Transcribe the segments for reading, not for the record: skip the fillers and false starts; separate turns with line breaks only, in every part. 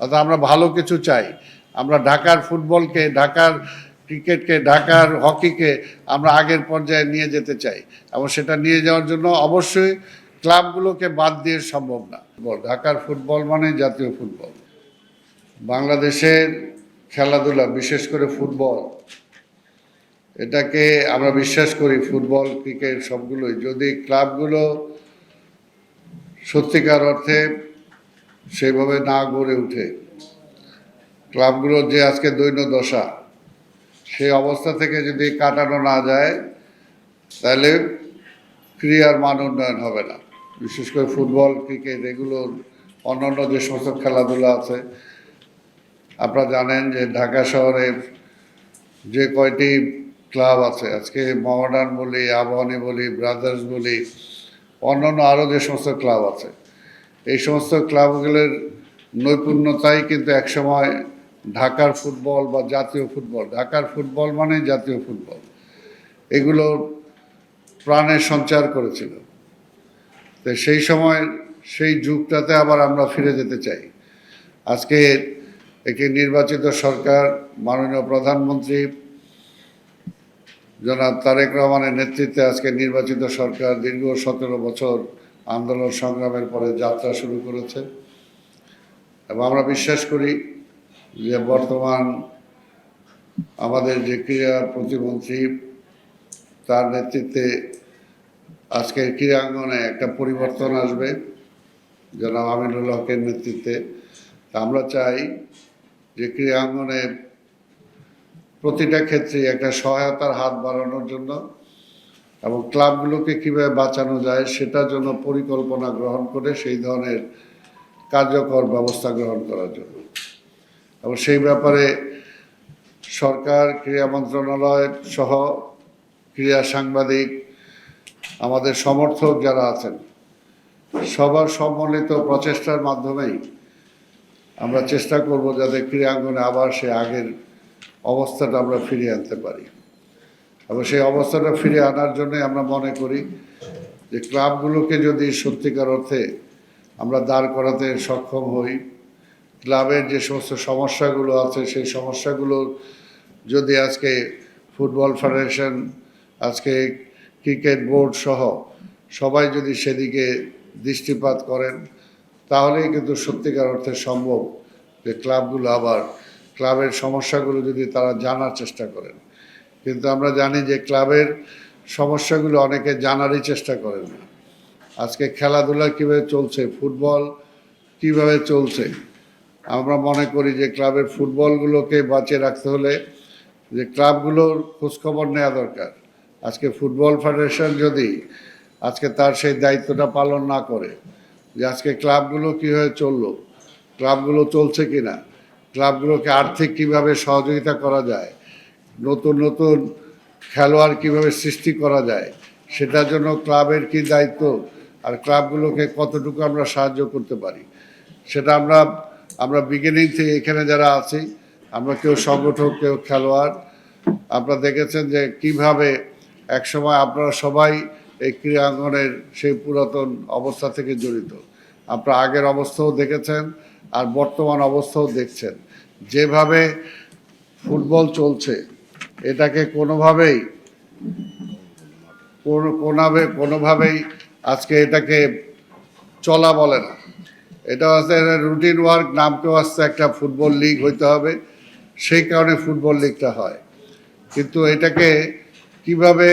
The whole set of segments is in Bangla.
অর্থাৎ আমরা ভালো কিছু চাই। আমরা ঢাকার ফুটবলকে, ঢাকার ক্রিকেটকে, ঢাকার হকিকে আমরা আগের পর্যায়ে নিয়ে যেতে চাই, এবং সেটা নিয়ে যাওয়ার জন্য অবশ্যই ক্লাবগুলোকে বাদ দিয়ে সম্ভব না। ঢাকার ফুটবল মানে জাতীয় ফুটবল। বাংলাদেশের খেলাধুলা, বিশেষ করে ফুটবল, এটাকে আমরা বিশ্বাস করি, ফুটবল ক্রিকেট সবগুলোই, যদি ক্লাবগুলো সত্যিকার অর্থে সেইভাবে না গড়ে উঠে, ক্লাবগুলোর যে আজকে দৈন্যদশা, সেই অবস্থা থেকে যদি কাটানো না যায়, তাহলে ক্রীড়ার মান উন্নয়ন হবে না। বিশেষ করে ফুটবল ক্রিকেট এগুলোর অন্যান্য যে সমস্ত খেলাধুলা আছে, আপনারা জানেন যে ঢাকা শহরে যে কয়টি ক্লাব আছে, আজকে মোহামেডান বলি, আবাহনী বলি, ব্রাদার্স বলি, অন্যান্য আরও যে সমস্ত ক্লাব আছে, এই সমস্ত ক্লাবগুলোর নৈপুণ্যতাই কিন্তু একসময় ঢাকার ফুটবল বা জাতীয় ফুটবল, ঢাকার ফুটবল মানে জাতীয় ফুটবল, এগুলোর প্রাণের সঞ্চার করেছিল। তো সেই সময় সেই যুগটাতে আবার আমরা ফিরে যেতে চাই। আজকে একটি নির্বাচিত সরকার, মাননীয় প্রধানমন্ত্রী জনাব তারেক রহমানের নেতৃত্বে আজকে নির্বাচিত সরকার দীর্ঘ 17 বছর আন্দোলন সংগ্রামের পরে যাত্রা শুরু করেছে, এবং আমরা বিশ্বাস করি যে বর্তমান আমাদের যে ক্রীড়া প্রতিমন্ত্রী, তার নেতৃত্বে আজকের ক্রীড়াঙ্গনে একটা পরিবর্তন আসবে জনাব আমিনুল হকের নেতৃত্বে। আমরা চাই যে ক্রীড়াঙ্গনে প্রতিটা ক্ষেত্রে একটা সহায়তার হাত বাড়ানোর জন্য এবং ক্লাবগুলোকে কীভাবে বাঁচানো যায় সেটার জন্য পরিকল্পনা গ্রহণ করে সেই ধরনের কার্যকর ব্যবস্থা গ্রহণ করার জন্য। এবং সেই ব্যাপারে সরকার, ক্রীড়া মন্ত্রণালয় সহ ক্রীড়া সাংবাদিক, আমাদের সমর্থক যারা আছেন, সবার সম্মিলিত প্রচেষ্টার মাধ্যমেই আমরা চেষ্টা করব যাতে ক্রীড়াঙ্গনে আবার সে আগের অবস্থাটা আমরা ফিরিয়ে আনতে পারি। এবং সেই অবস্থাটা ফিরিয়ে আনার জন্য আমরা মনে করি যে ক্লাবগুলোকে যদি সত্যিকার অর্থে আমরা দাঁড় করাতে সক্ষম হই, ক্লাবের যে সমস্ত সমস্যাগুলো আছে সেই সমস্যাগুলো যদি আজকে ফুটবল ফেডারেশন, আজকে ক্রিকেট বোর্ড সহ সবাই যদি সেদিকে দৃষ্টিপাত করেন, তাহলেই কিন্তু সত্যিকার অর্থে সম্ভব যে ক্লাবগুলো আবার ক্লাবের সমস্যাগুলো যদি তারা জানার চেষ্টা করেন। কিন্তু আমরা জানি যে ক্লাবের সমস্যাগুলো অনেকে জানারই চেষ্টা করেন না। আজকে খেলাধুলা কীভাবে চলছে, ফুটবল কীভাবে চলছে, আমরা মনে করি যে ক্লাবের ফুটবলগুলোকে বাঁচিয়ে রাখতে হলে যে ক্লাবগুলোর খোঁজখবর নেওয়া দরকার। আজকে ফুটবল ফেডারেশন যদি আজকে তার সেই দায়িত্বটা পালন না করে যে আজকে ক্লাবগুলো কীভাবে চললো, ক্লাবগুলো চলছে কি না, ক্লাবগুলোকে আর্থিক কীভাবে সহযোগিতা করা যায়, নতুন নতুন খেলোয়াড় কীভাবে সৃষ্টি করা যায়, সেটার জন্য ক্লাবের কী দায়িত্ব আর ক্লাবগুলোকে কতটুকু আমরা সাহায্য করতে পারি, সেটা আমরা বিগিনিং থেকে এখানে যারা আছি, আমরা কেউ সংগঠক, কেউ খেলোয়াড়, আপনারা দেখেছেন যে কিভাবে একসময় আপনারা সবাই এই ক্রীড়াঙ্গনের সেই পুরাতন অবস্থা থেকে জড়িত। আপনারা আগের অবস্থাও দেখেছেন আর বর্তমান অবস্থাও দেখছেন। যেভাবে ফুটবল চলছে এটাকে কোনোভাবেই আজকে এটাকে চলা বলে না। এটা হচ্ছে রুটিন ওয়ার্ক, নামকেও আসছে একটা ফুটবল লিগ হইতে হবে, সেই কারণে ফুটবল লিগটা হয়। কিন্তু এটাকে কিভাবে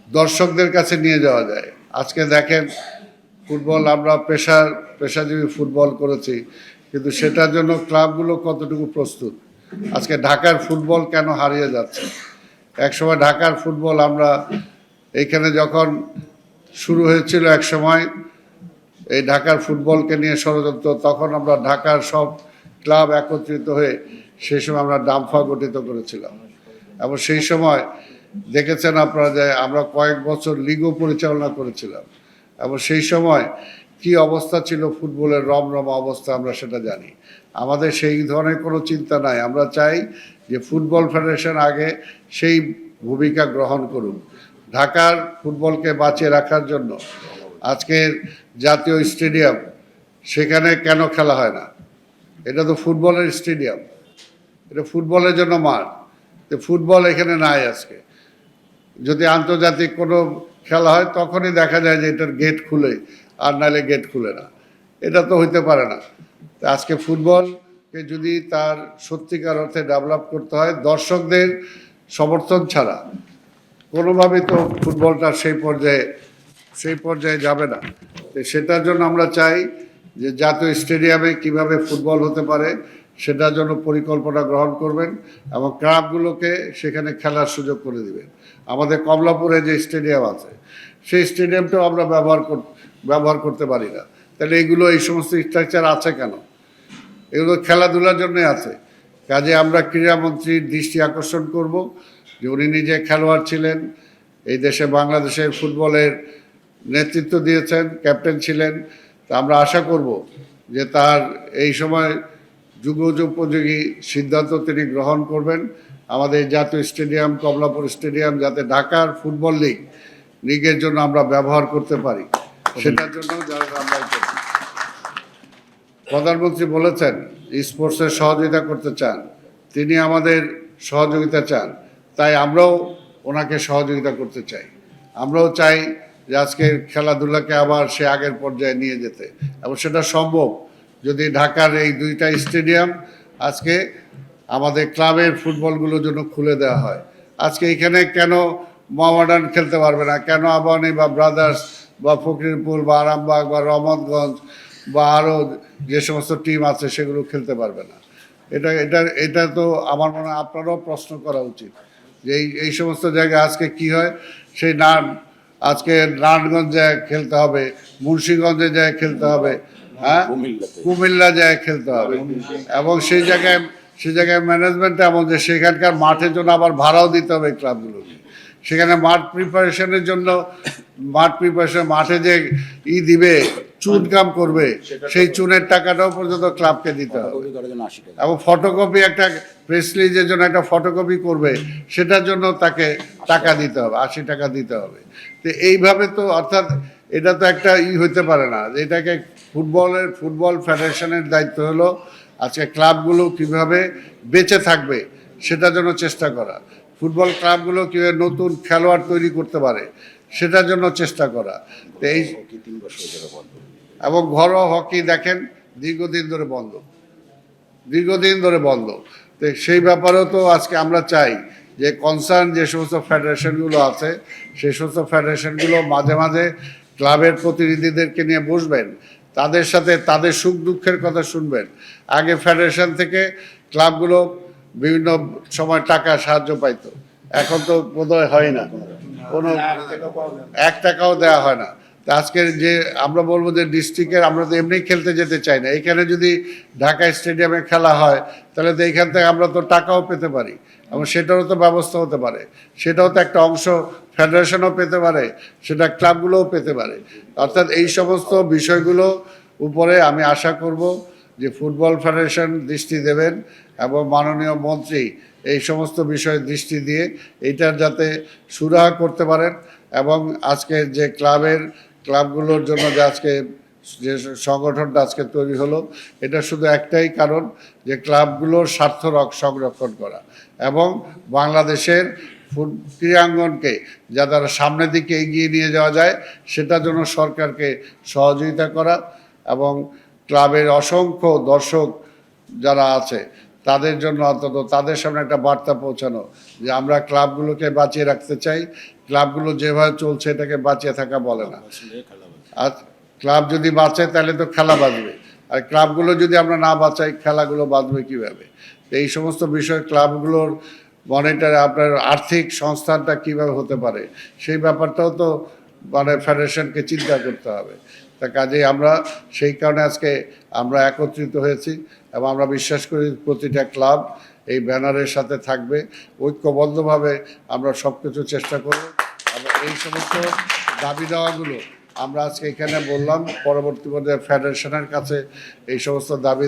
দর্শকদের কাছে নিয়ে যাওয়া যায়, আজকে দেখেন ফুটবল আমরা পেশাজীবী ফুটবল করেছি, কিন্তু সেটার জন্য ক্লাবগুলো কতটুকু প্রস্তুত। আজকে ঢাকার ফুটবল কেন হারিয়ে যাচ্ছে? একসময় ঢাকার ফুটবল আমরা এইখানে যখন শুরু হয়েছিল একসময় এই ঢাকার ফুটবলকে নিয়ে ষড়যন্ত্র, তখন আমরা ঢাকার সব ক্লাব একত্রিত হয়ে সেই সময় আমরা ডাম্ফা গঠিত করেছিলাম। এবং সেই সময় দেখেছেন আপনারা যে আমরা কয়েক বছর লিগও পরিচালনা করেছিলাম, এবং সেই সময় কি অবস্থা ছিল ফুটবলের, রমরমা অবস্থা আমরা সেটা জানি। আমাদের সেই ধরনের কোনো চিন্তা নাই। আমরা চাই যে ফুটবল ফেডারেশন আগে সেই ভূমিকা গ্রহণ করুক, ঢাকার ফুটবলকে বাঁচিয়ে রাখার জন্য। আজকের জাতীয় স্টেডিয়াম, সেখানে কেন খেলা হয় না? এটা তো ফুটবলের স্টেডিয়াম, এটা ফুটবলের জন্য মাঠ। তো ফুটবল এখানে নাই আজকে। যদি আন্তর্জাতিক কোনো খেলা হয় তখনই দেখা যায় যে এটার গেট খুলে, আর নাহলে গেট খুলে না। এটা তো হইতে পারে না। আজকে ফুটবলকে যদি তার সত্যিকার অর্থে ডেভেলপ করতে হয়, দর্শকদের সমর্থন ছাড়া কোনোভাবেই তো ফুটবলটা সেই পর্যায়ে যাবে না। তো সেটার জন্য আমরা চাই যে জাতীয় স্টেডিয়ামে কিভাবে ফুটবল হতে পারে সেটার জন্য পরিকল্পনা গ্রহণ করবেন এবং ক্লাবগুলোকে সেখানে খেলার সুযোগ করে দিবেন। আমাদের কমলাপুরে যে স্টেডিয়াম আছে সেই স্টেডিয়ামটাও আমরা ব্যবহার করতে পারি না। তাহলে এই সমস্ত স্ট্রাকচার আছে কেন? এগুলো খেলাধুলার জন্যই আছে। কাজে আমরা ক্রীড়ামন্ত্রীর দৃষ্টি আকর্ষণ করব যে উনি নিজে খেলোয়াড় ছিলেন, এই দেশে বাংলাদেশের ফুটবলের নেতৃত্ব দিয়েছেন, ক্যাপ্টেন ছিলেন। তা আমরা আশা করব যে তার এই সময় যুগোপযোগী সিদ্ধান্ত তিনি গ্রহণ করবেন। আমাদের জাতীয় স্টেডিয়াম কমলাপুর স্টেডিয়াম যাতে ঢাকার ফুটবল লিগের জন্য আমরা ব্যবহার করতে পারি, সেটার জন্য যারা আমরা প্রধানমন্ত্রী বলেছেন স্পোর্টসের সহযোগিতা করতে চান, তিনি আমাদের সহযোগিতা চান, তাই আমরাও ওনাকে সহযোগিতা করতে চাই। আমরাও চাই যে আজকের খেলাধুলাকে আবার সে আগের পর্যায়ে নিয়ে যেতে, এবং সেটা সম্ভব যদি ঢাকার এই দুইটা স্টেডিয়াম আজকে আমাদের ক্লাবের ফুটবলগুলোর জন্য খুলে দেওয়া হয়। আজকে এখানে কেন মোহামেডান খেলতে পারবে না, কেন আবাহনী বা ব্রাদার্স বা ফকিরপুর বা আরামবাগ বা রহমতগঞ্জ বা আরও যে সমস্ত টিম আছে সেগুলো খেলতে পারবে না? এটা তো আমার মনে হয় আপনারাও প্রশ্ন করা উচিত যে এই সমস্ত জায়গায় আজকে কি হয়। সেই আজকে নারায়ণগঞ্জ যায় খেলতে হবে, মুন্সিগঞ্জে যায় খেলতে হবে, হ্যাঁ, কুমিল্লা যায় খেলতে হবে, এবং সেই জায়গায় ম্যানেজমেন্ট এমন যে সেখানকার মাঠের জন্য আবার ভাড়াও দিতে হবে ক্লাবগুলোকে। সেখানে মাঠে যে দিবে, চুন কাম করবে, সেই চুনের টাকাটাও পর্যন্ত ক্লাবকে দিতে হবে। এবং ফটোকপি একটা প্রেস রিলিজের জন্য একটা ফটোকপি করবে, সেটার জন্য তাকে টাকা দিতে হবে, 80 টাকা দিতে হবে। তো এইভাবে তো অর্থাৎ এটা তো একটা হইতে পারে না। এটাকে ফুটবল ফেডারেশনের দায়িত্ব হলো আজকে ক্লাবগুলো কিভাবে বেঁচে থাকবে সেটার জন্য চেষ্টা করা, ফুটবল ক্লাবগুলো কীভাবে নতুন খেলোয়াড় তৈরি করতে পারে সেটার জন্য চেষ্টা করা। তো এবং ঘরোয়া হকি দেখেন দীর্ঘদিন ধরে বন্ধ। তো সেই ব্যাপারেও তো আজকে আমরা চাই যে কনসার্ন যে সমস্ত ফেডারেশনগুলো আছে সেই সমস্ত ফেডারেশনগুলো মাঝে মাঝে ক্লাবের প্রতিনিধিদেরকে নিয়ে বসবেন, তাদের সাথে তাদের সুখ দুঃখের কথা শুনবেন। আগে ফেডারেশন থেকে ক্লাবগুলো বিভিন্ন সময় টাকা সাহায্য পাইতো, এখন তো বোধহয় হয় না, কোনো 1 টাকাও দেওয়া হয় না। তা আজকের যে আমরা বলবো যে ডিস্ট্রিক্টের আমরা তো এমনি খেলতে যেতে চাই না, এখানে যদি ঢাকা স্টেডিয়ামে খেলা হয় তাহলে তো এইখান থেকে আমরা তো টাকাও পেতে পারি, এবং সেটারও তো ব্যবস্থা হতে পারে, সেটাও তো একটা অংশ ফেডারেশনও পেতে পারে, সেটা ক্লাবগুলোও পেতে পারে। অর্থাৎ এই সমস্ত বিষয়গুলো উপরে আমি আশা করব যে ফুটবল ফেডারেশন দৃষ্টি দেবেন এবং মাননীয় মন্ত্রী এই সমস্ত বিষয়ে দৃষ্টি দিয়ে এইটার যাতে সুরাহা করতে পারেন। এবং আজকে যে ক্লাবগুলোর জন্য যে সংগঠনটা আজকে তৈরি হলো, এটা শুধু একটাই কারণ যে ক্লাবগুলোর স্বার্থ সংরক্ষণ করা এবং বাংলাদেশের ক্রীড়াঙ্গনকে যাতে সামনের দিকে এগিয়ে নিয়ে যাওয়া যায় সেটার জন্য সরকারকে সহযোগিতা করা, এবং ক্লাবের অসংখ্য দর্শক যারা আছে তাদের জন্য অন্তত তাদের সামনে একটা বার্তা পৌঁছানো যে আমরা ক্লাবগুলোকে বাঁচিয়ে রাখতে চাই। ক্লাবগুলো যেভাবে চলছে এটাকে বাঁচিয়ে থাকা বলে না। আর ক্লাব যদি বাঁচে তাহলে তো খেলা বাঁচবে, আর ক্লাবগুলো যদি আমরা না বাঁচাই খেলাগুলো বাঁচবে কীভাবে? এই সমস্ত বিষয় ক্লাবগুলোর মনিটরে আপনার আর্থিক সংস্থানটা কীভাবে হতে পারে সেই ব্যাপারটাও তো ফেডারেশনকে চিন্তা করতে হবে। তা কাজেই আমরা সেই কারণে আজকে আমরা একত্রিত হয়েছি এবং আমরা বিশ্বাস করি প্রতিটা ক্লাব এই ব্যানারের সাথে থাকবে, ঐক্যবদ্ধভাবে আমরা সব কিছু চেষ্টা করব। এবং এই সমস্ত দাবি দেওয়াগুলো আমরা আজকে এখানে বললাম, পরবর্তী পর্যায়ে ফেডারেশনের কাছে এই সমস্ত দাবি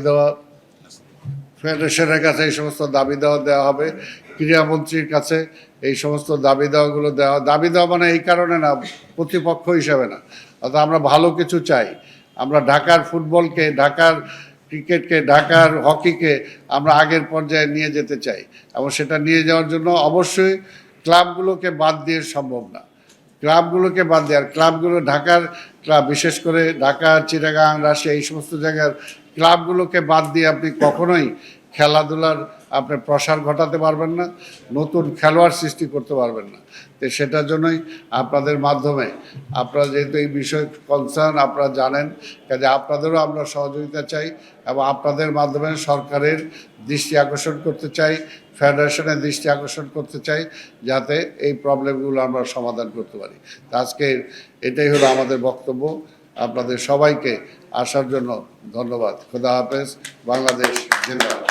দেওয়া দেওয়া হবে, ক্রীড়ামন্ত্রীর কাছে এই সমস্ত দাবি দেওয়া মানে এই কারণে না, প্রতিপক্ষ হিসাবে না, অর্থাৎ আমরা ভালো কিছু চাই। আমরা ঢাকার ফুটবলকে, ঢাকার ক্রিকেটকে, ঢাকার হকিকে আমরা আগের পর্যায়ে নিয়ে যেতে চাই, এবং সেটা নিয়ে যাওয়ার জন্য অবশ্যই ক্লাবগুলোকে বাদ দিয়ে সম্ভব না। ক্লাবগুলোকে বাদ দিয়ে, আর ক্লাবগুলো ঢাকার ক্লাব, বিশেষ করে ঢাকা, চিটাগাং, রাজশাহী, এই সমস্ত জায়গার ক্লাবগুলোকে বাদ দিয়ে আপনি কখনোই খেলাধুলার আপনার প্রসার ঘটাতে পারবেন না, নতুন খেলোয়াড় সৃষ্টি করতে পারবেন না। তো সেটার জন্যই আপনাদের মাধ্যমে, আপনারা যেহেতু এই বিষয়ে কনসার্ন, আপনারা জানেন, কাজে আপনাদেরও আমরা সহযোগিতা চাই, এবং আপনাদের মাধ্যমে সরকারের দৃষ্টি আকর্ষণ করতে চাই, ফেডারেশনের দৃষ্টি আকর্ষণ করতে চাই, যাতে এই প্রবলেমগুলো আমরা সমাধান করতে পারি। তো আজকে এটাই হলো আমাদের বক্তব্য। আপনাদের সবাইকে আসার জন্য ধন্যবাদ। খোদা হাফেজ। বাংলাদেশ জিন্দাবাদ।